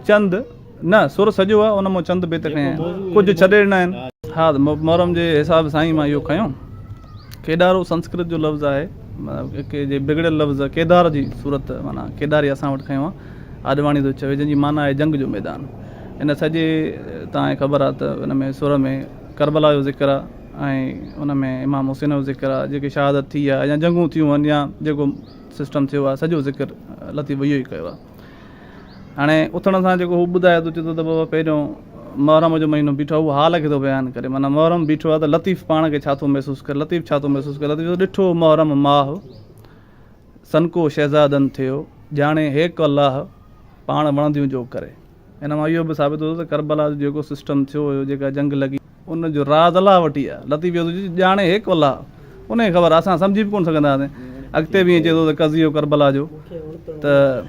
चंद न सुर सॼो आहे, उन मां चंद बेत खयां कुझु छॾे ॾिना आहिनि। हा, त मोहरम जे हिसाब सां ई मां इहो खयों। केदारो संस्कृत जो लफ़्ज़ आहे, जे बिगड़ियल लफ़्ज़ केदार जी सूरत, माना केदारी असां वटि खयों आहे, आडवाणी थो चवे, जंहिंजी माना आहे जंग जो मैदान। इन सॼे तव्हांखे ख़बर आहे त उन में सुर में करबला जो ज़िक्र आहे ऐं उन में इमाम हुसैन जो ज़िक्र आहे, जेके शहादत थी आहे या जंगूं थियूं आहिनि या जेको सिस्टम थियो आहे, सॼो ज़िक्र लतीफ़ इहो ई कयो आहे। हाणे उथण सां जेको हू ॿुधाए थो, चए थो त बाबा पहिरियों मुहर्रम जो महीनो बीठो आहे, उहो हाल खे थो बयानु करे, माना मुहर्रम बीठो आहे त लतीफ़ पाण खे छा थो महसूसु करे, लतीफ़ छा थो महसूसु करे। लतीफ़ ॾिठो मुहर्रम माह सनको शहज़ादनि थियो, ॼाणे हेक अलाह पाण वणंदियूं जो करे। हिन मां इहो बि साबित थियो त करबला जो जेको सिस्टम थियो हुयो, जेका जंग लॻी, उन जो राज़ अलाह वटि ई आहे। लतीफ़ ॼाणे हेक अलाह, उन खे ख़बर, असां सम्झी बि कोन सघंदा हुआसीं। अॻिते बि ईअं चए थो त कज़ियो करबला जो, त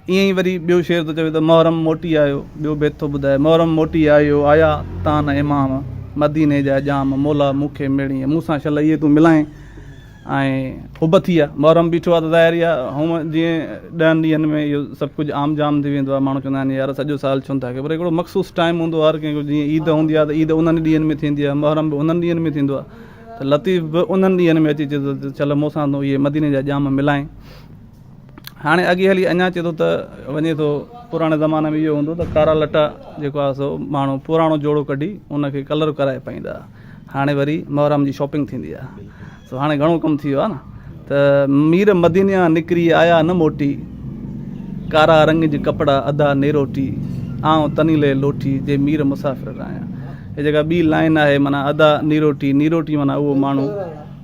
ईअं ई वरी ॿियो शेर थो चवे त मुहर्रम मोटी आयो, ॿियो बेत थो ॿुधाए, मुहर्रम मोटी आयो आया तान इमाम मदीने जा जाम मोला मूंखे मिड़ी, मूंसां शल इहे तूं मिलाए ऐं हुब थी आहे। मुहर्रम बीठो आहे त ज़ाहिर आहे हूअं जीअं 10 ॾींहंनि में इहो सभु कुझु आम जाम थी वेंदो आहे, माण्हू चवंदा आहिनि यार सॼो साल छो था कयो, पर हिकिड़ो मख़सूस टाइम हूंदो आहे हर कंहिंजो। जीअं ईद हूंदी आहे त ईद उन्हनि ॾींहंनि में थींदी आहे, मुहर्रम बि उन्हनि ॾींहंनि में थींदो आहे, त लतीफ़ बि उन्हनि ॾींहंनि में अची चए थो त चल मूंसां तूं इहे मदीने जा जाम मिलाए। हाणे अॻे हली अञा चए थो त वञे थो, पुराणे ज़माने में इहो हूंदो त कारा लटा जेको आहे सो माण्हू पुराणो जोड़ो कढी उनखे कलर कराए पाईंदा। हाणे वरी मुहर्रम जी शॉपिंग थींदी आहे, सो हाणे घणो कमु थी वियो आहे न। त मीर मदीना निकिरी आया न मोटी, कारा रंग जी कपिड़ा अदा नेरोटी, आऊं तनीले लोटी जे मीर मुसाफ़िर आहियां। हे जेका ॿी लाइन आहे, माना अदा नीरोटी, नीरोटी माना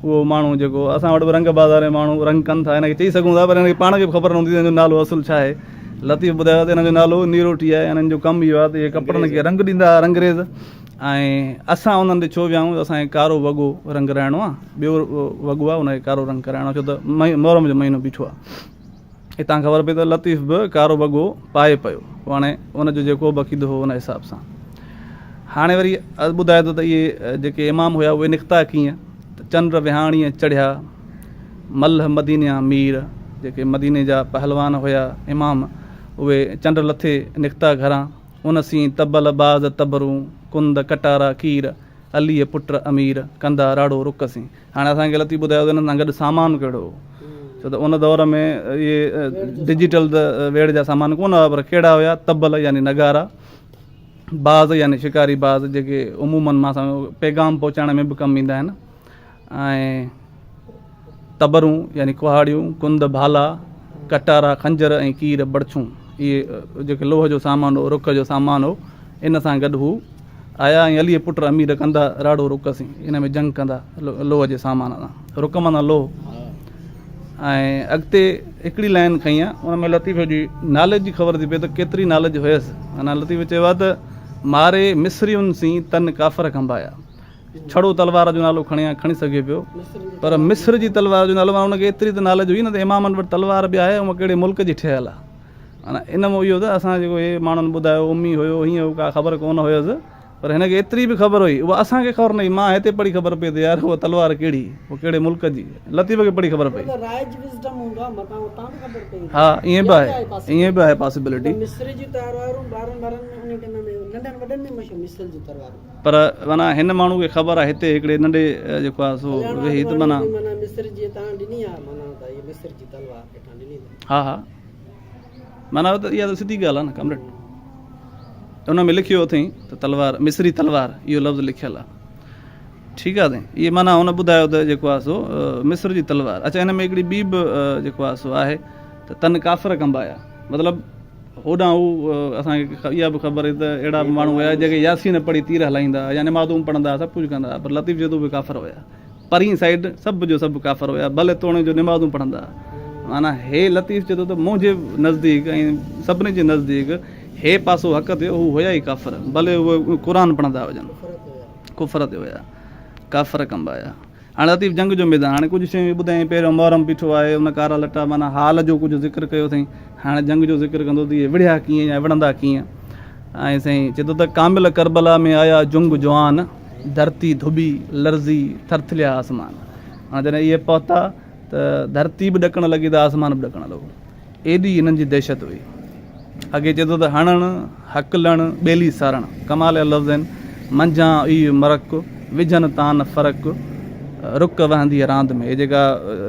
उहो माण्हू जेको असां वटि बि रंग बाज़ार में माण्हू रंग कनि था, हिनखे चई सघूं था, पर हिनखे पाण खे बि ख़बर न हूंदी हिन जो नालो असुल छा आहे। लतीफ़ ॿुधायो त हिन जो नालो नीरोटी आहे, हिननि जो कमु इहो आहे त इहे कपिड़नि खे रंग ॾींदा हुआ रंगरेज़, ऐं असां उन्हनि ते छो वियाऊं, असांखे कारो वॻो रंग राइणो आहे, ॿियो वॻो आहे उनखे कारो रंग कराइणो, छो त मुहर्रम जो महीनो बीठो आहे। हितां ख़बर पई त लतीफ़ बि कारो वॻो पाए पियो, हाणे उनजो जेको बि अक़ीदो हो उन हिसाब सां। हाणे वरी ॿुधाए थो त इहे जेके इमाम हुया उहे निकिता कीअं, त चंड विहाणीअ चढ़िया मल्ह मदीना मीर, जेके मदीने जा पहलवान हुया इमाम, उहे चंड लथे निकिता घरां, उन सी तबल बाज़ तबरूं कुंद कटारा कीर अलीअ पुट अमीर कंदा राड़ो रुकसीं। हाणे असांखे लतीफ़ ॿुधायो त हिन सां गॾु सामान कहिड़ो हो, छो त उन दौर में इहे डिजिटल त वेड़ जा सामान कोन हुआ, पर कहिड़ा हुया, तबल यानी नगारा, बाज़ यानी शिकारी बाज़, जेके उमूमन मां पैगाम पहुचाइण में बि कमु ईंदा आहिनि, ऐं तबरूं यानी कुहाड़ियूं, कुंद भाला, कटारा खंजर ऐं कीर बड़छूं, इहे जेके लोह जो सामान हो, रुख जो सामान हो, इन सां गॾु हू आया ऐं अलीअ पुट अमीर कंदा राड़ो रुकसीं, इन में जंग कंदा लोह जे सामान सां, रुक माना लोह। ऐं अॻिते हिकिड़ी लाइन खई आहे, उन में लतीफ़ जी नॉलेज जी ख़बर थी पए त केतिरी नॉलेज हुयसि। माना लतीफ़ चयो आहे त मारे मिस्रियुनि सी तन काफ़र कंबाया, छड़ो तलवार जो नालो खणी सघे पियो, पर मिस्र जी तलवार जो नालो, उनखे एतिरी त नॉलेज हुई न त इमामनि वटि तलवार बि आहे, उहा कहिड़े मुल्क जी ठहियलु आहे। माना इन में इहो त असां जेको इहे माण्हुनि ॿुधायो उमी हुयो, हीअं का ख़बर कोन हुयसि, पर हिनखे एतिरी बि ख़बर हुई, उहा असांखे ख़बर न हुई। मां हिते पढ़ी ख़बर पई त यार उहा तलवार कहिड़ी, उहा कहिड़े मुल्क जी, लतीफ़ खे पढ़ी ख़बर पई। हा, ईअं बि आहे पॉसिबिलिटी, पर माना हिन माण्हू खे ख़बर आहे हिते हिकिड़े नंढे जेको आहे सो वेही त माना हा माना त इहा त सिधी ॻाल्हि आहे न कमरेट। उन में लिखियो अथई त तलवार मिस्री तलवार, इहो लफ़्ज़ लिखियलु आहे, ठीकु आहे साईं। इहे माना हुन ॿुधायो त जेको आहे सो मिस्र जी तलवार। अच्छा, हिन में हिकिड़ी ॿी बि जेको आहे सो आहे त तन काफ़र कंबाया, मतिलबु होॾां हू असांखे इहा बि ख़बर आहे त अहिड़ा बि माण्हू हुया जेके यासीन पढ़ी तीर हलाईंदा या नमाज़ूं पढ़ंदा, सभु कुझु कंदा, पर लतीफ़ जो बि काफ़र हुया, परीं साइड सभु जो सभु काफ़र हुया, भले तोड़े जो नमाज़ूं पढ़ंदा। माना हे लतीफ़ चए थो त मुंहिंजे नज़दीक ऐं सभिनी जे नज़दीक हे पासो हक़ ते हू हुया ई काफ़र, भले उहे क़ुर पढ़ंदा हुजनि, कुफर ते हुया, काफ़र कंबा हुया। हाणे लतीफ़ जंग जो मैदान, हाणे कुझु शयूं ॿुधाई, पहिरियों मुहर्रम बीठो आहे, उन कारा लटा माना हाल जो कुझु ज़िक्र कयो अथई। हाणे जंग जो ज़िक्र कंदो त इहे विढ़िया कीअं या विढ़ंदा कीअं। ऐं साईं चए थो त कामिल करबला में आया जुंग जवान, धरती धुबी लर्ज़ी थरथलिया आसमान। हाणे जॾहिं इहे पहुता त धरती बि ॾकणु लॻी त आसमान बि ॾकणु लॻो, एॾी हिननि जी दहशत हुई। अॻे चए थो त हणणु हकलणु ॿेली सारणु कमाल जा लफ़्ज़ आहिनि मंझां ई मरक विझनि तान फ़र्क़ु रुक वहंदी आहे रांदि में. हे जेका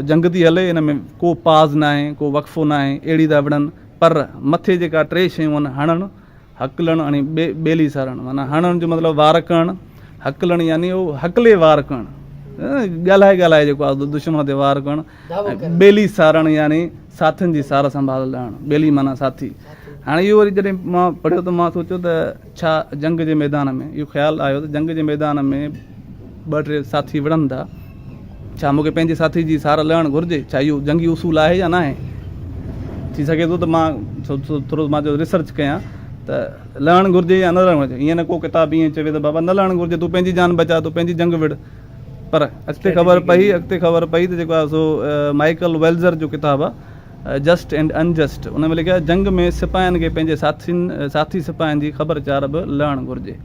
जंग थी हले इन में को पाज़ न आहे को वक़फ़ो न आहे अहिड़ी था विढ़नि पर मथे जेका टे शयूं आहिनि हणणु हकलणु ऐं ॿेली सारणु माना हणण जो मतिलबु वार करणु हकलणु यानी उहो हकले वार करणु ॻाल्हाए जेको आहे दुश्मन ते वार करणु ॿेली सारणु यानी साथियुनि जी सार संभाल लहणु ॿेली माना साथी. हाणे इहो वरी जॾहिं मां पढ़ियो त मां सोचियो त छा जंग जे मैदान में इहो ख़्यालु आयो त जंग जे मैदान में ॿ टे साथी विढ़नि था छा मूंखे पंहिंजे साथी जी सार लहणु घुरिजे छा इहो जंगी उसूल आहे या न आहे. थी सघे थो त मां थोरो मां जो रिसर्च कयां त लहणु घुरिजे या न लहणु घुरिजे. ईअं न को किताब ईअं चवे त बाबा न लहणु घुरिजे तूं पंहिंजी जान बचा तूं पंहिंजी जंग विड़ पर अॻिते ख़बर पई त जेको आहे सो माइकल वेल्ज़र जो किताबु आहे जस्ट एंड अनजस्ट उन में लिखियो आहे जंग में सिपाहियुनि खे पंहिंजे साथी सिपाहियुनि जी ख़बर चार बि लहणु घुरिजे.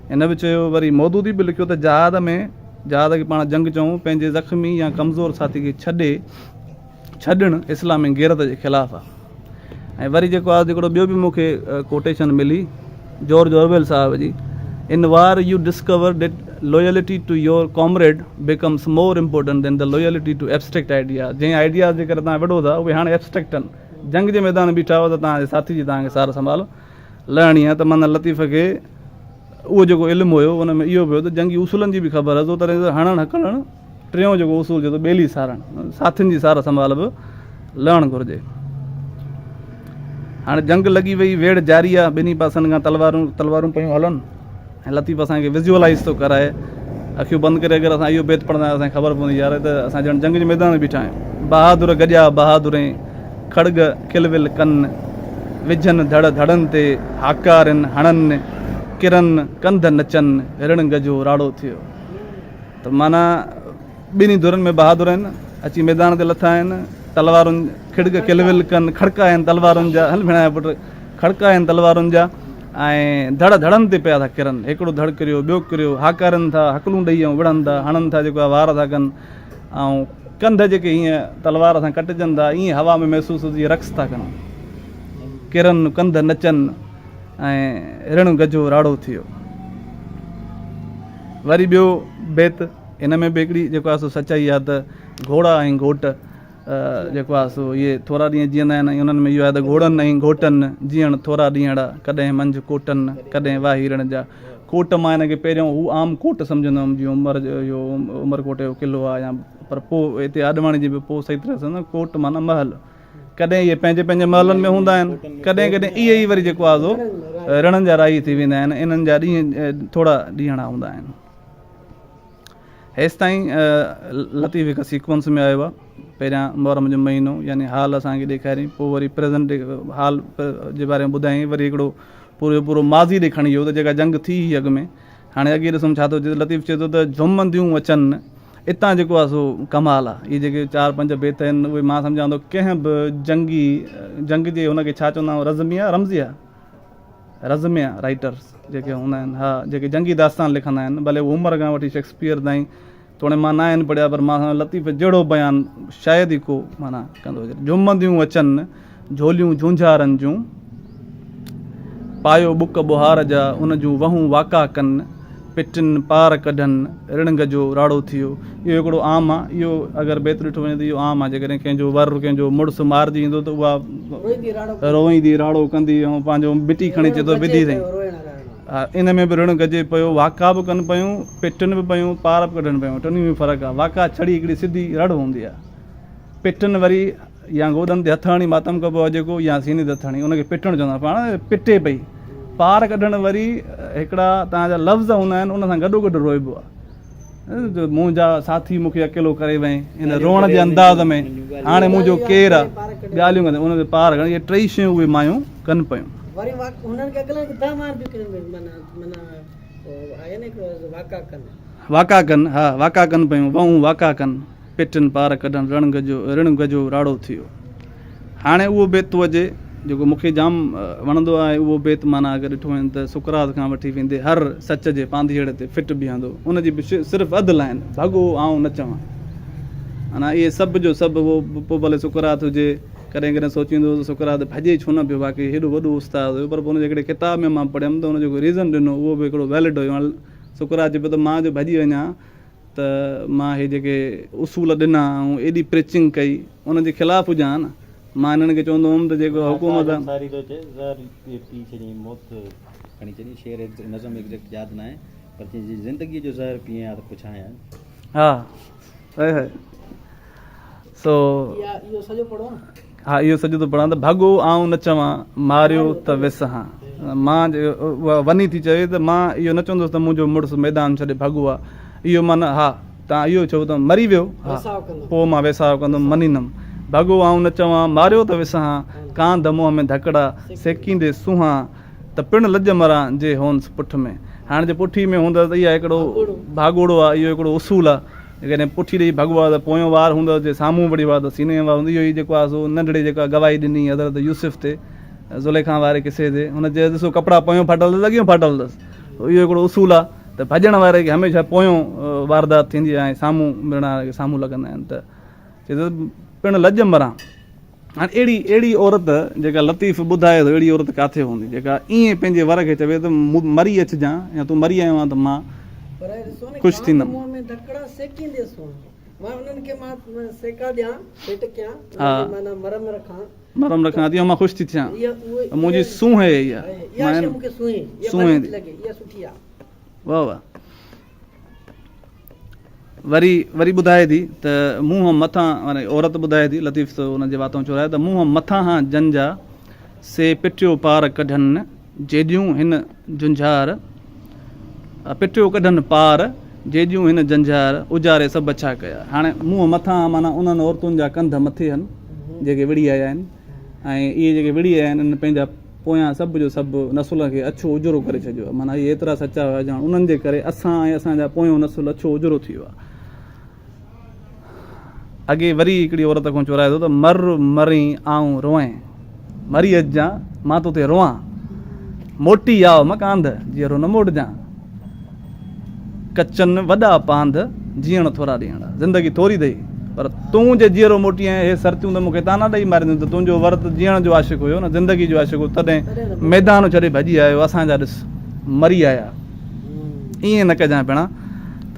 हिन बि चयो वरी मौदूदी बि लिखियो त जहाज़ खे पाण जंग चऊं पंहिंजे ज़ख़्मी या कमज़ोर साथी खे छॾणु इस्लामी गैरत जे ख़िलाफ़ु आहे. ऐं वरी जेको आहे हिकिड़ो ॿियो बि मूंखे कोटेशन मिली जॉर्ज ऑरवेल साहिब जी in war you discover that loyalty to your comrade becomes more important than the loyalty to abstract idea. जंहिं आइडियाज़ जे करे तव्हां विढ़ो था उहे हाणे एब्स्ट्रैक्ट आहिनि. जंग जे मैदान बीठा हुआ त तव्हांजे साथी जी तव्हांखे सार संभाल लहणी आहे त माना लतीफ़ खे उहो जेको इल्मु हुयो उन में इहो बि हुयो त जंगी उसूलनि जी बि ख़बर आहे. तरह हणणु हकलणु टियों जेको उसूल जो ॿेली सारणु साथियुनि जी सार संभाल बि लहणु घुरिजे. हाणे जंग लॻी वई वेड़ जारी आहे ॿिन्ही पासनि खां तलवारूं पियूं हलनि ऐं लतीफ़ असांखे विज़ुअलाइज़ थो कराए अखियूं बंदि करे अगरि असां इहो बेत पढ़ंदा आहियूं असांखे ख़बर पवंदी यार त असां ॼण जंग जे मैदान में बीठा आहियूं. बहादुर गॼा बहादुरें खड़ग खिलविल कनि विझनि धड़नि ते हाकारनि हणनि किरनि कंध नचनि ऋण गजो राड़ो थियो. त माना ॿिन्ही धुरनि में बहादुर आहिनि अची मैदान ते लथा आहिनि तलवारुनि खिड़ग खिलविल कनि खड़का आहिनि तलवारुनि जा हल भेण पुट खड़का आहिनि तलवारुनि जा ऐं धड़नि ते पिया था किरनि. हिकिड़ो धड़ किरियो ॿियो किरियो हाकारनि था हकलूं ॾेई ऐं विढ़नि था हणनि था जेको आहे वार था कनि ऐं कंध जेके हीअं तलवार सां कटिजनि था ईअं हवा में महसूसु हुजे रक़्स था कनि किरनि कंध नचनि ऐं ऋण गजो राड़ो थियो. वरी ॿियो बेत हिन में बि हिकिड़ी जेको आहे सो सचाई आहे त घोड़ा ऐं घोट जेको आहे सो इहे थोरा ॾींहं जीअंदा आहिनि ऐं उन्हनि में इहो आहे त घोड़नि ऐं घोटनि जीअण थोरा ॾींहड़ा कॾहिं मंझि कोटनि कॾहिं वाही रण जा. कोट मां हिन खे पहिरियों हू आम कोट सम्झंदो हुउमि जीअं उमरकोट जो क़िलो आहे या पर पोइ हिते आॾवाणी जी बि पोइ सही तरह सां कोट माना महल कॾहिं इहे पंहिंजे महलनि में हूंदा आहिनि कॾहिं इहे ई वरी जेको आहे सो रणनि जा राही थी वेंदा आहिनि. इन्हनि जा ॾींहं थोरा ॾींहड़ा हूंदा आहिनि. हेसि ताईं लतीफ़ हिकु सीक्वेंस में आयो आहे. पहिरियां मुहर्रम जो महीनो यानी हाल असांखे ॾेखारियईं पोइ वरी प्रेज़ेंट हाल जे बारे में ॿुधायईं वरी हिकिड़ो पूरो माज़ी ॾे खणी वियो त जेका जंग थी हुई अॻु में. हाणे अॻे ॾिसूं छा थो चए लतीफ़ चए थो त झुमंदियूं अचनि हितां जेको आहे सो कमाल आहे. इहे जेके 4-5 बेत आहिनि उहे मां सम्झां थो कंहिं बि जंग जे हुनखे छा चवंदा आहियूं रज़मिया राइटर्स जेके हूंदा आहिनि हा जेके जंगी दास्तान लिखंदा आहिनि भले उमिरि खां वठी शेक्सपियर ताईं थोरे मां न आहिनि पढ़िया पर मां लतीफ़ जहिड़ो बयानु शायदि ई को माना कंदो हुजे. झुमंदियूं अचनि झोलियूं झूंझारनि जूं पायो बुक बुहार जा उन जूं वहूं वाका कनि पिटिन पार कढनि ऋण गजो राड़ो थियो. इहो हिकिड़ो आम आहे. इहो अगरि बेत ॾिठो वञे त इहो आम आहे. जेकॾहिं कंहिंजो कंहिंजो मुड़ुसु मारिजी ईंदो त उहा रोईंदी राड़ो कंदी ऐं पंहिंजो बिटी खणी अचे थो विधी अथई. हा इन में बि ऋण गजे पियो वाका बि कनि पियूं पिटनि बि पियूं पार बि कढनि पियूं. टिनी में फ़र्क़ु आहे. वाका छड़ी हिकिड़ी सिधी रड़ हूंदी आहे. पिटनि वरी या गोॾनि ते हथ हणी मातम कबो आहे जेको या सीने ते हथ हणी उनखे पिटणु चवंदा पाण पिटे पई. पार कढणु वरी हिकिड़ा तव्हांजा लफ़्ज़ हूंदा आहिनि उन सां गॾो रोइबो आहे. मुंहिंजा साथी मूंखे अकेलो करे वई इन रोअण जे अंदाज़ में हाणे मुंहिंजो केरु आहे ॻाल्हियूं कंदा उनखे पार कनि. इहे टई शयूं उहे मायूं कनि पियूं. वाका कनि हा वाका कनि पियूं वहूं वाका कनि पिटनि पार कढनि ऋण गजो राड़ो थियो. हाणे उहो बेत अचे जेको मूंखे जाम वणंदो आहे. उहो बेत माना अगरि ॾिठो वञे त सुकरात खां वठी वेंदे हर सच जे पांधीअड़े ते फिट बीहंदो. उनजी बि सिर्फ़ु अधु लाइन भॻो आऊं न चवां. माना इहे सभु जो सभु उहो पोइ भले सुकरात हुजे कॾहिं कॾहिं सोचींदो हुउसि सुकरात भॼे छो न पियो, बाक़ी हेॾो वॾो उस्तादु हुयो, पर पोइ हुनजे हिकिड़े किताब में मां पढ़ियमि त हुन जेको रीज़न ॾिनो उहो बि हिकिड़ो वैलिड हुयो। हाणे सुकरात चए पियो त मां जो भॼी वञा त मां हे जेके उसूल ॾिना ऐं एॾी प्रिचिंग कई उनजे ख़िलाफ़ु हुजां न, मां हिननि खे चवंदो हुउमि त जेको हुकूमत हा सो हा इहो सॼो थो पढ़ां त भॻो आऊं न चवां मारियो त विसहां, मां उहा वञी थी चवे त मां इहो न चवंदुसि त मुंहिंजो मुड़ुसु मैदान छॾे भॻो आहे, इहो माना हा तव्हां इहो चओ त मरी वियो, हा पोइ मां वेसाव कंदुमि मञींदुमि। भॻो आऊं न चवां मारियो त विसहां, कांध मुंहं में धकड़ा सेकींदे सुहां, त पिण लॼ मरां जे होंसि पुठ में। हाणे जे पुठी में हूंदो त इहा हिकिड़ो भाॻोड़ो आहे, इहो हिकिड़ो उसूल आहे। जेकॾहिं पुठी ॾेई भॻो आहे त पोयों वार हूंदो, जे साम्हूं वड़ी वार त सीने वार हूंदो। इहो ई जेको आहे सो नंढिड़े जेका गवाही ॾिनी हज़रत यूसुफ ते, ज़ुलेखा वारे किसे ते, हुन चयो ॾिसो कपिड़ा पोयों फाटल अथसि अॻियों फाटल अथसि, इहो हिकिड़ो उसूल आहे त भॼण वारे खे हमेशह पोयों वारदात थींदी आहे ऐं साम्हूं मिलण वारे खे साम्हूं लॻंदा आहिनि। त चए थो पिण लॼ मरां। हाणे अहिड़ी औरत जेका लतीफ़ ॿुधाए थो, अहिड़ी औरत किथे हूंदी जेका ईअं पंहिंजे वर खे चवे त मरी अचिजांइ या तूं मरी आयो आहे त मां ख़ुशि थींदुमि। मरम रखां थी ऐं मां ख़ुशि थी थियां, मुंहिंजी सूंह इहा वाह वाह। वरी ॿुधाए थी त मुंहुं मथां, माना औरत ॿुधाए थी, लतीफ़ त हुनजे वातो चोराए त मुंहुं मथां हां जंजा से पिटियो पार कढनि जेॾियूं हिन झुंझार, पिटियो कढनि पार जेॾियूं हिन झंझार उजारे सभु छा कया। हाणे मुंहुं मथां माना उन्हनि औरतुनि जा कंध मथे आहिनि जेके विड़ी आया आहिनि, ऐं इहे जेके विड़ी आया आहिनि इन्हनि पंहिंजा पोयां सभु जो सभु नसुल खे अछो उजरो करे छॾियो आहे। माना इहे एतिरा सचा हुआ ॼण उन्हनि जे करे असां ऐं असांजा पोयों नसुल अछो उजरो थी वियो आहे। अॻे वरी हिकिड़ी औरत खां चोराए थो त मर मरी आऊं रोएं, मरी अचिजां मां तोते रोआं, मोटी आओ मां कांध जीअरो न मोटिजां, कचनि वॾा पांध जीअण थोरा ॾींहं, ज़िंदगी थोरी अथई पर तूं जे जीअरो मोटी ऐं हे सरतियूं त मूंखे ताना ॾेई मारींदियूं त तुंहिंजो वर्त जीअण जो आशिक़ हुयो न, ज़िंदगी जो आशिक़ हो, तॾहिं मैदान छॾे भॼी आयो, असांजा ॾिस मरी आया, ईअं न कजांइ पिणा। त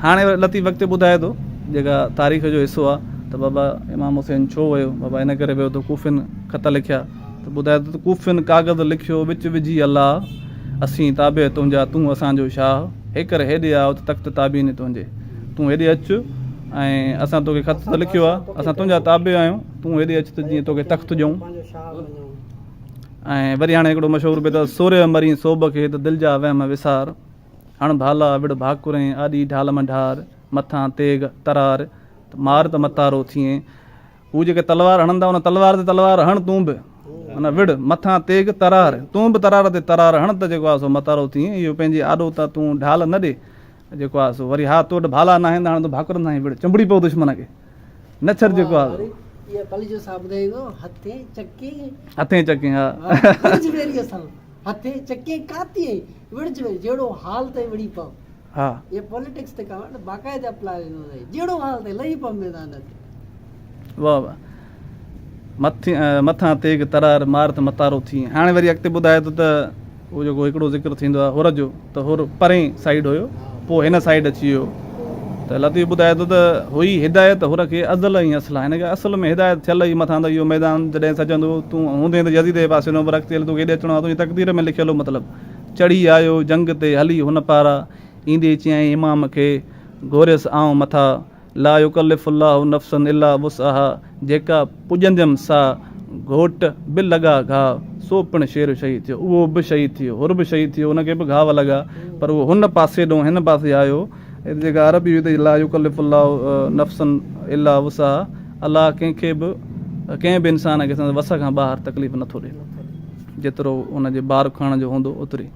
हाणे लतीफ़ वक़्तु ॿुधाए थो जेका तारीख़ जो हिसो आहे त बाबा इमाम हुसैन छो वियो, बाबा इन करे वियो त कूफिन ख़त लिखिया, त ॿुधाए थो त कूफिन काग़ज़ लिखियो विच विझी अलाह, असीं ताबे तुंहिंजा तूं असांजो शाह, हेकर हेॾे आओ त तख़्त ताबीन तुंहिंजे, तूं हेॾे अचु ऐं असां तोखे ख़त त लिखियो आहे, असां तुंहिंजा ताबे आहियूं, तूं हेॾे अचु त जीअं तोखे तख़्त ॾियूं। ऐं वरी हाणे हिकिड़ो मशहूरु बि अथव सोरे मरी सोब खे त दिलि जा वहम विसार, हण भाला विड़ भाकुरें आॾी ढाल मंढार, मथां तेग तरार त मार त मतारो थिए। हू जेके तलवार हणंदा उन तलवार ते तलवार हण तूं बि, माना विड़ मथां तेग तरार, तूं बि तरार ते तरार हण त जेको आहे सो मतारो थिए। इहो पंहिंजी आॾो त तूं ढाल न ॾे जेको आहे सो वरी हा तो वटि भाला न आहिनि, हाणे तूं भाकुरंदा आहीं विड़ चंबड़ी पियो दुश्मन खे न छॾ जेको आहे हथे चकी। हा हा ये पॉलिटिक्स ते कहा बाकायदा अप्लाई नो है जेड़ो हाल ते लई प मैदान ते वाह वाह मथां तेग तरार मार त मतारो थी। हाणे वरी अॻिते ॿुधाए थो त उहो जेको हिकिड़ो ज़िक्र थींदो आहे हुर जो, त हुर परे साइड हुयो पोइ हिन साइड अची वियो, त लतीफ़ ॿुधाए थो त हुई हिदायत हुर खे अज़ल ऐं असुल आहे, हिन खे असुल में हिदायत थियल ई मथां त इहो मैदान जॾहिं सजंदो तूं हूंदे त यज़ीद जे पासे नो अॻिते हल तोखे हेॾे अचिणो आहे, तुंहिंजी तक़दीर में लिखियलु मतिलबु चढ़ी आयो जंग ते हली हुन पारा, ईंदे चयईं इमाम खे घोरियसि आऊं मथां ला युकल्लिफुल्लाहु नफ़्सन इल्ला वुसअहा, जेका पुॼंदमि सा घोट बि लॻा घाव सो पिणु शेर शहीद थियो, उहो बि शहीद थियो, हुर बि शहीद थियो, हुनखे बि घाव लॻा पर उहो हुन पासे ॾों हिन पासे आयो। जेका अरबी हुई त ला युकल्लिफुल्लाहु नफ़्सन इल्ला वुसअहा, अलाह कंहिंखे बि कंहिं बि इंसान खे वस खां ॿाहिरि तकलीफ़ नथो ॾिए, जेतिरो हुनजे बार खणण जो हूंदो ओतिरी।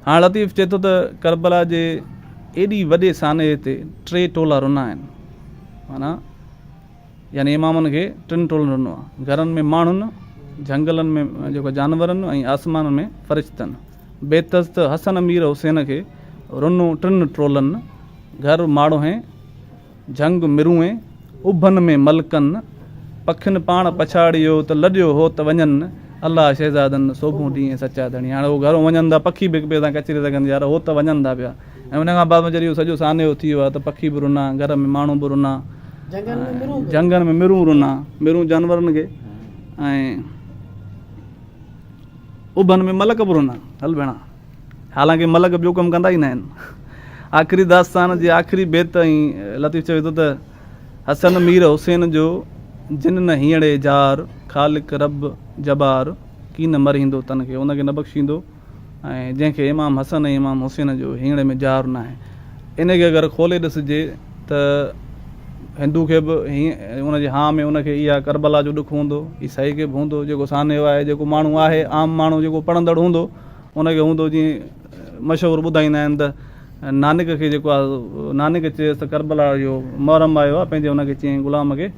हाणे लतीफ़ चए थो त करबला जे एॾी वॾे साने ते 3 टोला रुना आहिनि, माना यानी इमामनि खे 3 टोलनि रुनो आहे, घरनि में माण्हुनि, झंगलनि में जेको जानवरनि ऐं आसमाननि में फ़रिश्तनि। बेतस त हसन मीर हुसैन खे रुनो 3 टोलनि, घर माड़ो हैं झंग मिरूं उभनि में मलकनि, पखियुनि पाण पछाड़ियो त लॾियो हो त वञनि अलाह शहज़ादनि सोभूं ॾींहं सचा धणी। हाणे उहो घरों वञनि था पखी बि ॿिए सां कचिरे सघंदी यार, हो त वञनि था पिया। ऐं उन खां बाद में जॾहिं सॼो सान्हो थी वियो आहे त पखी बि रुना, घर में माण्हू बि रुना, जंगल में मिरूं रुना, मिरूं जानवरनि खे, ऐं उभनि में मलक बि रुना। हल भेणा, हालांकि मलक ॿियो कमु कंदा ई न आहिनि। आख़िरी दास्तान जी आख़िरी बेत ऐं लतीफ़ चवे थो त हसन मीर हुसैन जो जिन न हींअड़े जार ख़ालिक रब जबार की न मरींदो तन खे, उनखे न बख़्शींदो, ऐं जंहिंखे इमाम हसन ऐं इमाम हुसैन जो हींअड़े में जार न आहे। इनखे अगरि खोले ॾिसिजे त हिंदू खे बि हीअं उनजे हा में उनखे इहा करबला जो ॾुखु हूंदो, ईसाई खे बि हूंदो, जेको सान्हो आहे, जेको माण्हू आहे आम माण्हू जेको पढ़ंदड़ हूंदो उनखे हूंदो। जीअं मशहूरु ॿुधाईंदा आहिनि त नानक खे जेको आहे, नानक चयसि त करबला जो मुहर्रम आयो आहे, पंहिंजे हुनखे चयईं ग़ुलाम खे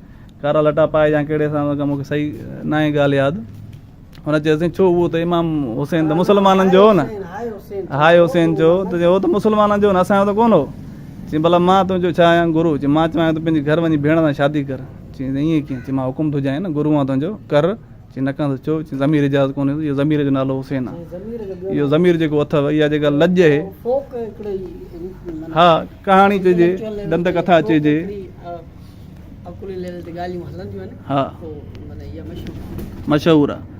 कारा लटा पाए या कहिड़े सां, मूंखे सही न आहे ॻाल्हि यादि। हुन चयोसीं छो, उहो त इमाम हुसैन त मुस्लमाननि जो हो न, हाय हुसैन जो त हो त मुस्लमाननि जो न, असांजो त कोन हो। चई भला मां तुंहिंजो छा आहियां गुरू? चई मां चवां त पंहिंजे घर वञी भेण सां शादी कर। चई ईअं कीअं? चई मां हुकुम थो ॾियां न, गुरू आहे तुंहिंजो, कर। चई न कंदुसि, छो? चई ज़मीर इजाज़त कोन्हे, इहो ज़मीर जो नालो हुसैन आहे, इहो ज़मीर जेको अथव, इहा जेका लॼ आहे, हा कहाणी चइजे, दंत कथा चइजे, हा मशहूरु आहे।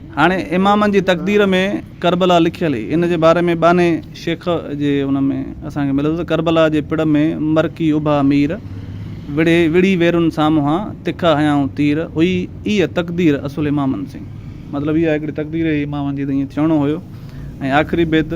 हाणे इमामनि जी तक़दीर में करबला लिखियल हुई, इन जे बारे में बाने शेख जे हुन में असांखे मिले थो त करबला जे पिड़ में मरकी उभा मीर विड़ी वेरुनि साम्हूं तिखा हयाऊं तीर हुई, इहा तक़दीर असुल इमामनि से, मतिलबु इहा हिकिड़ी तक़दीर हुई इमामनि जी, त ईअं थियणो हुयो। ऐं आख़िरी बेत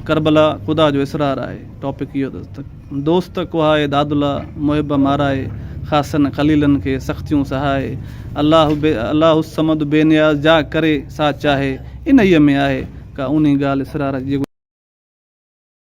करबला ख़ुदा जो इसरार आहे, टॉपिक इहो अथसि त दोस्त कुहाए दादुला मुहिब माराए ख़ासनि खलीलनि खे सख़्तियूं सहाए, अलाह समद बेनियाज़ जा करे सा चाहे, इन ई में आहे का उन ॻाल्हि इसरार जेको